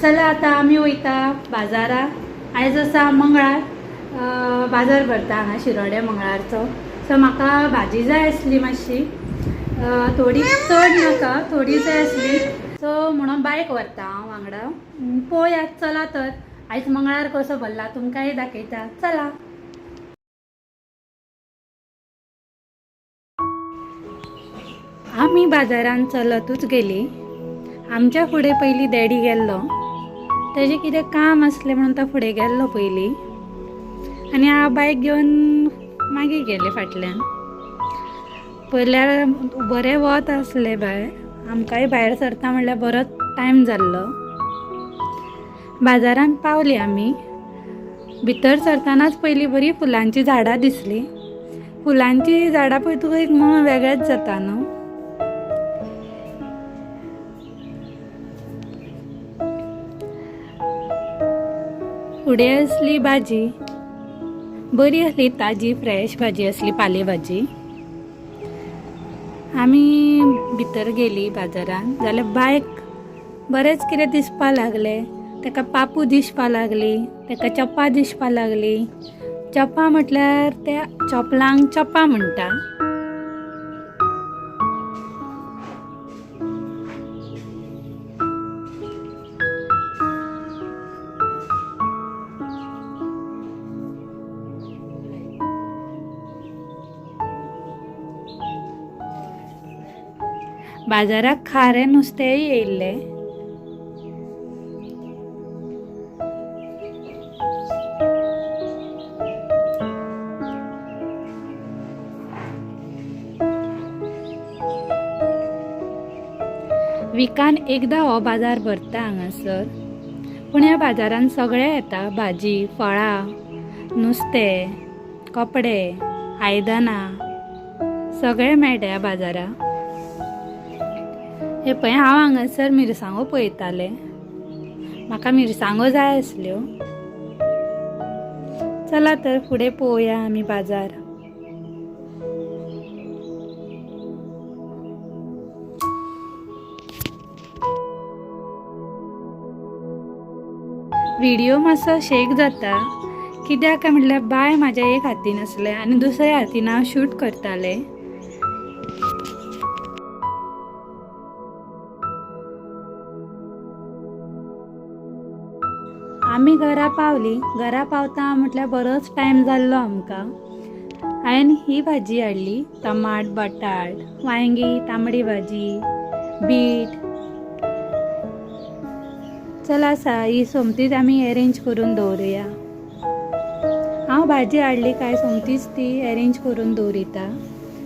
चला आता आम्ही वयता बाजारात. आयज आसा मंगळार, बाजार भरता हांगा शिरोड्या मंगळारचो. सो म्हाका भाजी जाय आसली मातशी, थोडी चड नाका, थोडी जाय आसली. सो म्हणून बायक व्हरता हांव वांगडा. पळोवया चला तर आयज मंगळार कसो भरला तुमकांय दाखयता. चला. आमी बाजारान चलतूच गेली. आमच्या फुडें पयलीं डॅडी गेल्लो. तेजें कितें काम आसलें म्हणून तो फुडें गेल्लो पयलीं, आनी हांव बायक घेवन मागीर गेलें फाटल्यान. पयल्यार बरें वत आसलें भायर. आमकांय भायर सरता म्हणल्यार बरोच टायम जाल्लो. बाजारांत पावलीं आमी. भितर सरतानाच पयलीं बरीं फुलांची झाडां दिसलीं. फुलांची झाडां पळयतकच एक मन वेगळेंच जाता न्हू. फुडें असली भाजी बरी असली, ताजी फ्रेश भाजी असली, पालेभाजी. आमी भितर गेली बाजारान जाल्यार बायक बरेंच कितें दिसपा लागलें. ताका पापू दिसपा लागली, ताका चप्पा दिसपा लागली. चप्पा म्हटल्यार त्या चपलांक चप्पा म्हणटा. बाजाराक खारें नुस्तेंय येयल्लें. विकान एकदां हो बाजार भरता हांगासर. पूण ह्या बाजारान सगळें येता. भाजी, फळां, नुस्तें, कपडे, आयदनां सगळें मेळटा ह्या बाजाराक. हे पळय, हांव हांगासर मिरसांगो पळयतालें. म्हाका मिरसांगो जाय आसल्यो. चला तर फुडें पळोवया आमी बाजार. व्हिडिओ मातसो शेक जाता, कित्याक काय म्हटल्यार बाय म्हाज्या एक हातीन आसलें आनी दुसऱ्या हातीन हांव शूट करतालें. आमी घरा पावलीं. घरा पावता म्हटल्यार बरोच टायम जाल्लो आमकां. हांवें ही भाजी हाडली, टमाट, बटाट, वांयगी, तांबडी भाजी, बीट. चला सा ही सोमतीच आमी अरेंज करून दवरुया. हांव भाजी हाडली काय सोमतीच ती अरेंज करून दवरिता.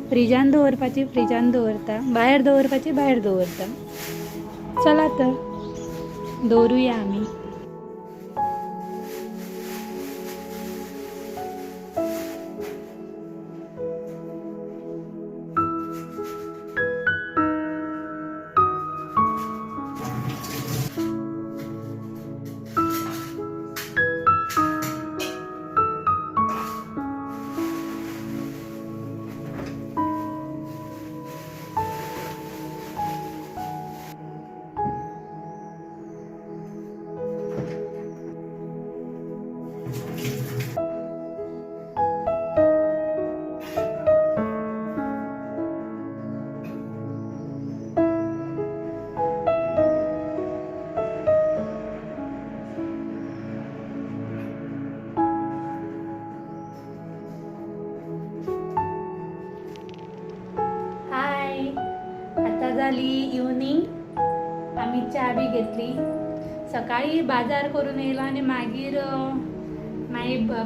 फ्रिजान दवरपाची फ्रिजान दवरता, भायर दवरपाची भायर दवरता. चला तर दवरुया आमी. झाली इवनिंग. आम्ही च्या बी घेतली. सकाळी बाजार करून येयलो आनी मागीर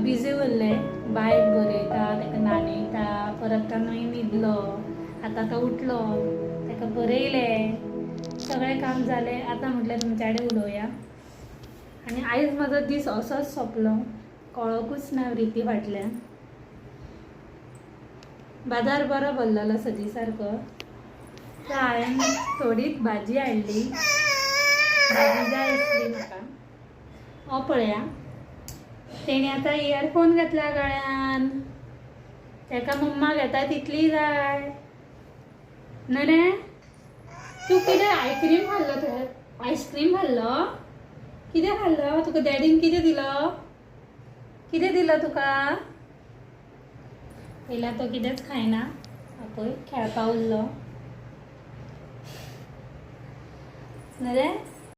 बिजी उरले. बायक बरयता, ताका न्हाणयता, परत तो न्हिदलो. आतां तो उठलो, ताका बरयलें, सगळें काम जालें. आतां म्हटल्यार तुमच्या कडेन उलोवया. आनी आयज म्हाजो दीस असोच सोंपलो, कळोकूच ना रिती फाटल्यान. बाजार बरो भरलेलो सदी सारको. हांवें थोडीच भाजी हाडली. भाजी जाय आसली म्हाका. हो पळया, तेणी आतां इयरफोन घातला गळ्यान. ताका मम्मा घेता तितली जाय न्हू रे. तूं कितें आयस्क्रीम खाल्लो तर? आयस्क्रीम खाल्लो? कितें खाल्लं तुका डॅडीन कितें दिलं तुका पहिला तो कितेंच खायना पळय खेळपा उरलो न्हू रे